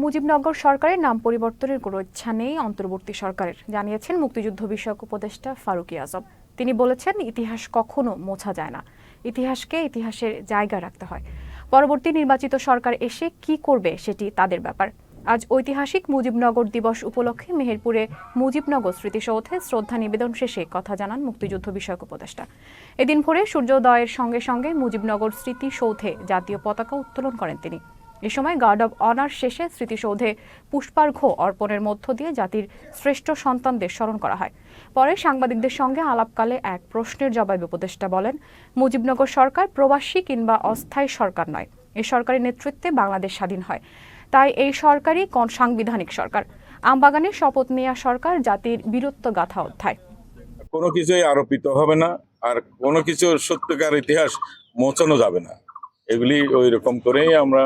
মুজিবনগর সরকারের নাম পরিবর্তনের কোনো ইচ্ছা নেই অন্তর্বর্তী সরকারের, জানিয়েছেন মুক্তিযুদ্ধ বিষয়ক উপদেষ্টা ফারুকী আজম। তিনি বলেছেন, ইতিহাস কখনো মোছা যায় না, ইতিহাসকে ইতিহাসের জায়গা রাখতে হয়। পরবর্তী নির্বাচিত সরকার এসে কি করবে সেটি তাদের ব্যাপার। আজ ঐতিহাসিক মুজিবনগর দিবস উপলক্ষে মেহেরপুরে মুজিবনগর স্মৃতিসৌধে শ্রদ্ধা নিবেদন শেষে কথা জানান মুক্তিযুদ্ধ বিষয়ক উপদেষ্টা। এদিন ভোরে সূর্যোদয়ের সঙ্গে সঙ্গে মুজিবনগর স্মৃতিসৌধে জাতীয় পতাকা উত্তোলন করেন তিনি। এ সময় গার্ড অব অনার শেষে স্মৃতিসৌধে পুষ্পার্ঘ্য অর্পণের মধ্য দিয়ে জাতির শ্রেষ্ঠ সন্তানদের স্মরণ করা হয়। পরে সাংবাদিকদের সঙ্গে আলাপকালে এক প্রশ্নের জবাবে উপদেষ্টা বলেন, মুজিবনগর সরকার প্রবাসী কিংবা অস্থায়ী সরকার নয়, এই সরকারের নেতৃত্বে বাংলাদেশ স্বাধীন হয়। তাই এই সরকারই সাংবিধানিক সরকার। আমবাগানে শপথ নেওয়া সরকার জাতির বীরত্ব গাথা অধ্যায়। কোনো কিছুই আরোপিত হবে না, আর কোনো কিছু সত্যিকার ইতিহাস মোচানো যাবে না। এগুলি ওই রকম করেই আমরা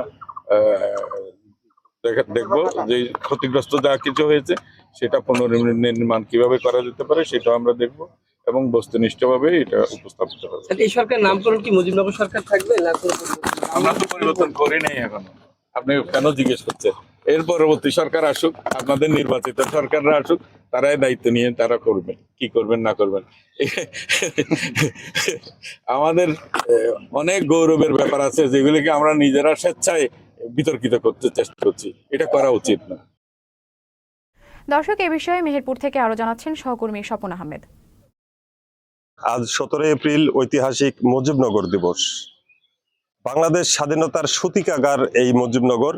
দেখবো যে ক্ষতিগ্রস্ত যা কিছু হয়েছে সেটা পুনর্নির্মাণ কিভাবে করা যেতে পারে সেটা আমরা দেখব এবং বস্তুনিষ্ঠভাবে এটা উপস্থাপিত হবে। এই সরকার নামকরণ কি মুজিবনগর সরকার থাকবে না? আমরা তো পরিবর্তন করি নাই এখনো। আপনি কেন জিজ্ঞেস করছেন? এর পরবর্তী সরকার আসুক, আপনাদের নির্বাচিত সরকাররা আসুক, তারাই দায়িত্ব নিয়ে তারা করবেন, কি করবেন না করবেন। আমাদের অনেক গৌরবের ব্যাপার আছে যেগুলিকে আমরা নিজেরা স্বেচ্ছায় বিতর্কিত করতে চেষ্টা করছি, এটা করা উচিত না। দর্শক, এ বিষয়ে মেহেরপুর থেকে আরো জানাচ্ছেন সহকর্মী স্বপন আহমেদ। আজ 17 এপ্রিল ঐতিহাসিক মুজিবনগর দিবস। বাংলাদেশ স্বাধীনতার সূতিকাগার এই মুজিবনগর।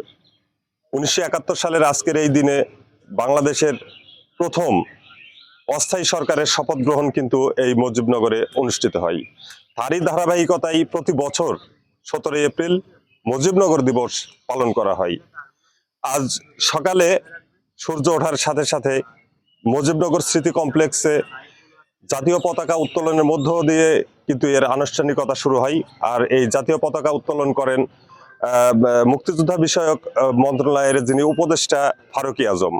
1971 সালের আজকের এই দিনে বাংলাদেশের প্রথম অস্থায়ী সরকারের শপথ গ্রহণ কিন্তু এই মুজিবনগরে অনুষ্ঠিত হয়। তারই ধারাবাহিকতায় প্রতি বছর 17 এপ্রিল মুজিবনগর দিবস পালন করা হয়। আজ সকালে সূর্য ওঠার সাথে সাথে মুজিবনগর স্মৃতি কমপ্লেক্সে জাতীয় পতাকা উত্তোলনের মধ্য দিয়ে কিন্তু এর আনুষ্ঠানিকতা শুরু হয়। আর এই জাতীয় পতাকা উত্তোলন করেন মুক্তিযোদ্ধা বিষয়ক মন্ত্রণালয়ের যিনি উপদেষ্টা ফারুকী আজম।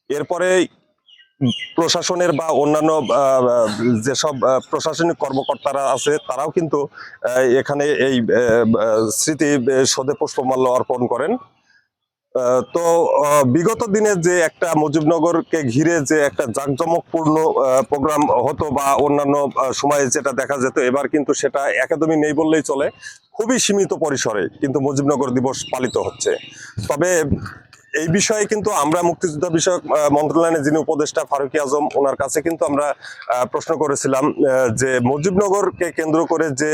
এরপরে প্রশাসনের বা অন্যান্য যেসব প্রশাসনিক কর্মকর্তারা আছে তারাও কিন্তু এখানে এই স্মৃতি সৌধে পুষ্পমাল্য অর্পণ করেন। তো বিগত দিনে যে একটা মুজিবনগরকে ঘিরে যে একটা জাঁকজমকপূর্ণ প্রোগ্রাম হতো বা অন্যান্য সময়ে যেটা দেখা যেত, এবার কিন্তু সেটা একদমই নেই বললেই চলে। খুবই সীমিত পরিসরে কিন্তু মুজিবনগর দিবস পালিত হচ্ছে। তবে এই বিষয়ে কিন্তু আমরা মুক্তিযোদ্ধা বিষয়ক মন্ত্রণালয়ের যিনি উপদেষ্টা ফারুকী আজম, ওনার কাছে কিন্তু আমরা প্রশ্ন করেছিলাম যে মুজিবনগরকে কেন্দ্র করে যে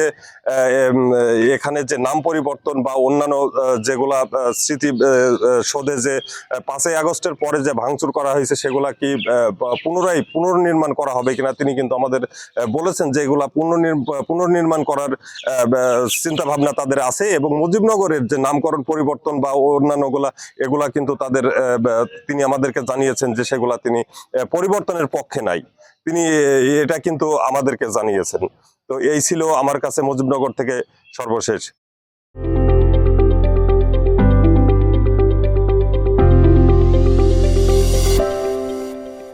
এখানে যে নাম পরিবর্তন বা অন্যান্য যেগুলা স্মৃতি সৌধে যে 5ই আগস্টের পরে যে ভাঙচুর করা হয়েছে সেগুলা কি পুনর্নির্মাণ করা হবে কিনা। তিনি কিন্তু আমাদের বলেছেন যে এগুলা পুনর্নির্মাণ করার চিন্তা ভাবনা তাদের আছে এবং মুজিবনগরের যে নামকরণ পরিবর্তন বা অন্যান্যগুলা এগুলা কিন্তু তাদের তিনি আমাদেরকে জানিয়েছেন যে সেগুলা তিনি পরিবর্তনের পক্ষে নাই। তিনি এটা কিন্তু আমাদেরকে জানিয়েছেন। তো এই ছিল আমার কাছে মুজিবনগর থেকে সর্বশেষ।